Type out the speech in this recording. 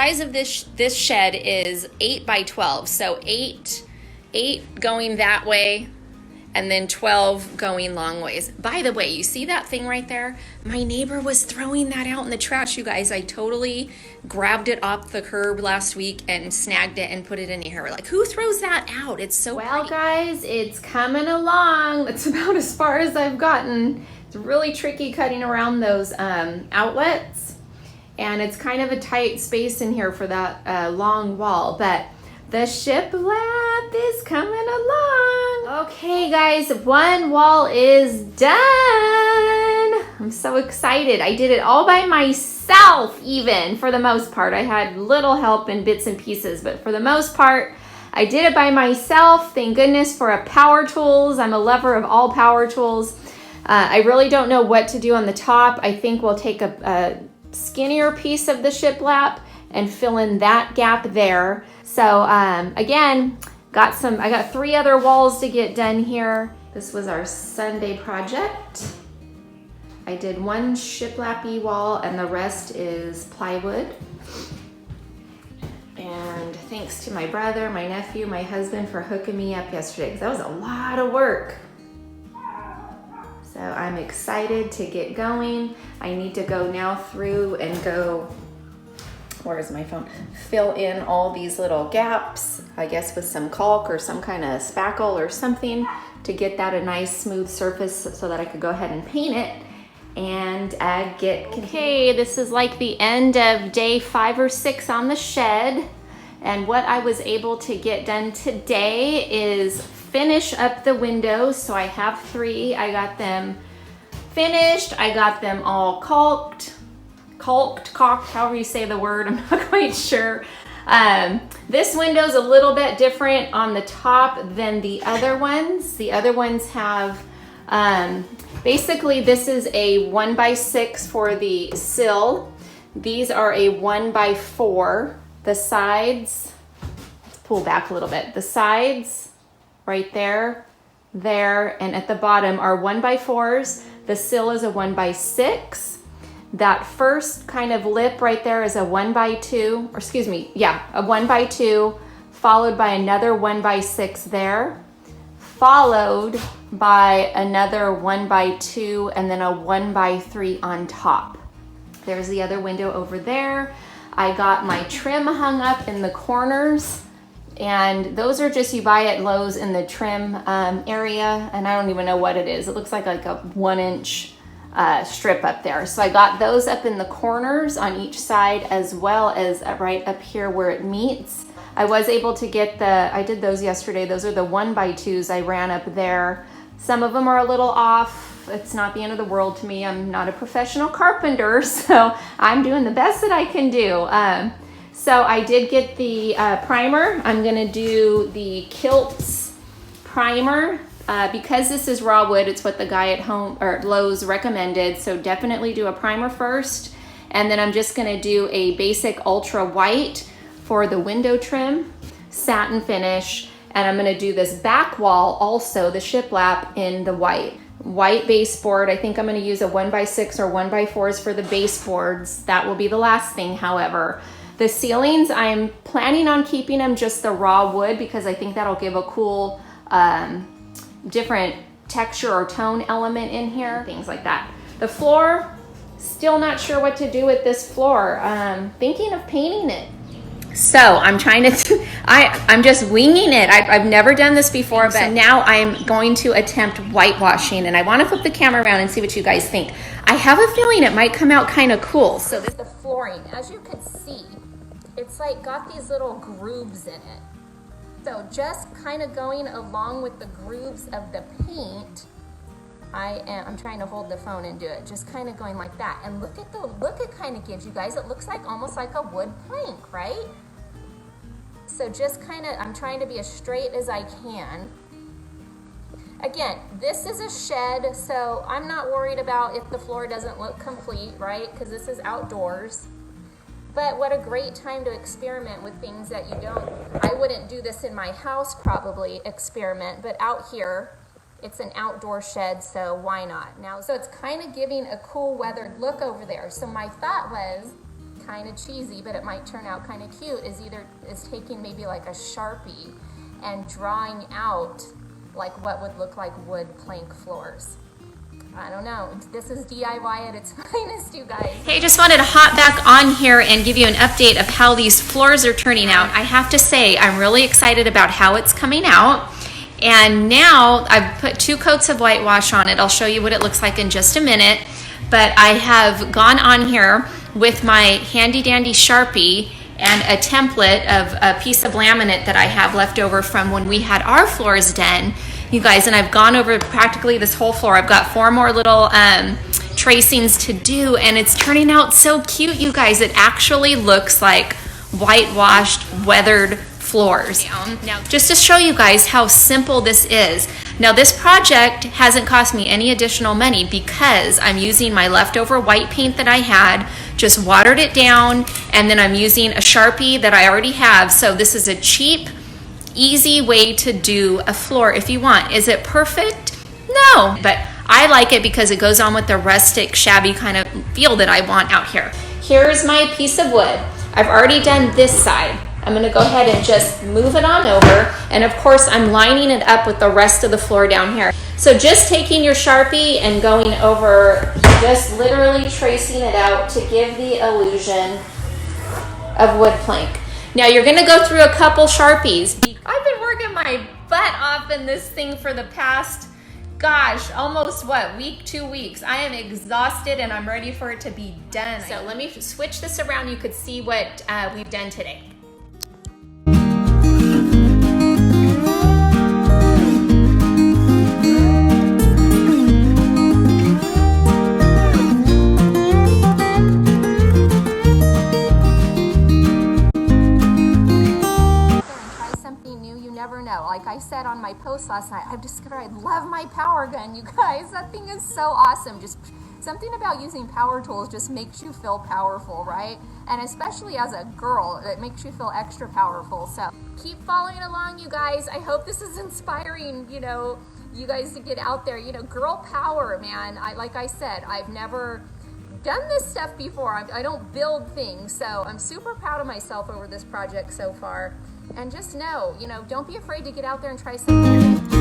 size of this shed is 8 by 12. So eight going that way, and then 12 going long ways. By the way, you see that thing right there? My neighbor was throwing that out in the trash, you guys. I totally grabbed it off the curb last week and snagged it and put it in here. We're like, who throws that out? It's so well, guys, it's coming along. That's about as far as I've gotten. It's really tricky cutting around those outlets, and it's kind of a tight space in here for that long wall, but the shiplap is coming along. Okay, guys, one wall is done. I'm so excited. I did it all by myself, even for the most part. I had little help in bits and pieces, but for the most part, I did it by myself. Thank goodness for a power tools. I'm a lover of all power tools. I really don't know what to do on the top. I think we'll take a skinnier piece of the shiplap and fill in that gap there. So again, I got 3 other walls to get done here. This was our Sunday project. I did one shiplappy wall and the rest is plywood. And thanks to my brother, my nephew, my husband for hooking me up yesterday, because that was a lot of work. So I'm excited to get going. I need to go now through and go, where's my phone? Fill in all these little gaps, I guess with some caulk or some kind of spackle or something to get that a nice smooth surface so that I could go ahead and paint it and get. Okay, this is like the end of day 5 or 6 on the shed. And what I was able to get done today is finish up the windows. So I have 3, I got them finished. I got them all caulked, however you say the word, I'm not quite sure. This window's a little bit different on the top than the other ones. The other ones have, basically this is a 1x6 for the sill. These are a 1x4. The sides, let's pull back a little bit. The sides right there, and at the bottom are 1x4s. The sill is a 1x6. That first kind of lip right there is a 1x2, or excuse me, yeah, a 1x2, followed by another 1x6 there, followed by another 1x2, and then a 1x3 on top. There's the other window over there. I got my trim hung up in the corners, and those are just, you buy at Lowe's in the trim area, and I don't even know what it is. It looks like a 1-inch strip up there. So I got those up in the corners on each side, as well as right up here where it meets. I was able to get I did those yesterday. Those are the 1x2s I ran up there. Some of them are a little off. It's not the end of the world to me. I'm not a professional carpenter, so I'm doing the best that I can do. So I did get the primer. I'm gonna do the Kilts primer. Because this is raw wood, it's what the guy at home or Lowe's recommended. So definitely do a primer first. And then I'm just gonna do a basic ultra white for the window trim, satin finish. And I'm gonna do this back wall also, the shiplap, in the white baseboard. I think I'm gonna use a 1x6 or 1x4s for the baseboards. That will be the last thing, however. The ceilings, I'm planning on keeping them just the raw wood because I think that'll give a cool, different texture or tone element in here, things like that. The floor, still not sure what to do with this floor. Thinking of painting it. So I'm trying to, I'm just winging it. I've never done this before, but so now I'm going to attempt whitewashing, and I want to flip the camera around and see what you guys think. I have a feeling it might come out kind of cool. So this is the flooring. As you can see, it's like got these little grooves in it. So just kind of going along with the grooves of the paint, I'm trying to hold the phone and do it, just kind of going like that. And look at the look it kind of gives you guys. It looks like almost like a wood plank, right? So just kind of, I'm trying to be as straight as I can. Again, this is a shed, so I'm not worried about if the floor doesn't look complete, right? Because this is outdoors. But what a great time to experiment with things that you don't, I wouldn't do this in my house probably, experiment, but out here, it's an outdoor shed, so why not? Now, so it's kind of giving a cool weathered look over there. So my thought was, kind of cheesy, but it might turn out kind of cute, is taking maybe like a Sharpie and drawing out like what would look like wood plank floors. I don't know. This is DIY at its finest, you guys. Hey, just wanted to hop back on here and give you an update of how these floors are turning out. I have to say, I'm really excited about how it's coming out. And now I've put 2 coats of whitewash on it. I'll show you what it looks like in just a minute. But I have gone on here with my handy dandy Sharpie and a template of a piece of laminate that I have left over from when we had our floors done, you guys, and I've gone over practically this whole floor. I've got 4 more little tracings to do, and it's turning out so cute, you guys. It actually looks like whitewashed, weathered floors. Now, just to show you guys how simple this is. Now, this project hasn't cost me any additional money because I'm using my leftover white paint that I had, just watered it down, and then I'm using a Sharpie that I already have. So this is a cheap, easy way to do a floor if you want. Is it perfect? No, but I like it because it goes on with the rustic, shabby kind of feel that I want out here. Here's my piece of wood. I've already done this side. I'm gonna go ahead and just move it on over. And of course, I'm lining it up with the rest of the floor down here. So just taking your Sharpie and going over, just literally tracing it out to give the illusion of wood plank. Now you're gonna go through a couple Sharpies. I've been working my butt off in this thing for the past, gosh, almost what, week, 2 weeks. I am exhausted and I'm ready for it to be done. So let me switch this around. You could see what we've done today. Like I said on my post last night, I've discovered I love my power gun, you guys. That thing is so awesome. Just something about using power tools just makes you feel powerful, right? And especially as a girl, it makes you feel extra powerful. So keep following along, you guys. I hope this is inspiring, you know, you guys to get out there. You know, girl power, man. Like I said, I've never done this stuff before. I don't build things, so I'm super proud of myself over this project so far. And just know, you know, don't be afraid to get out there and try something new.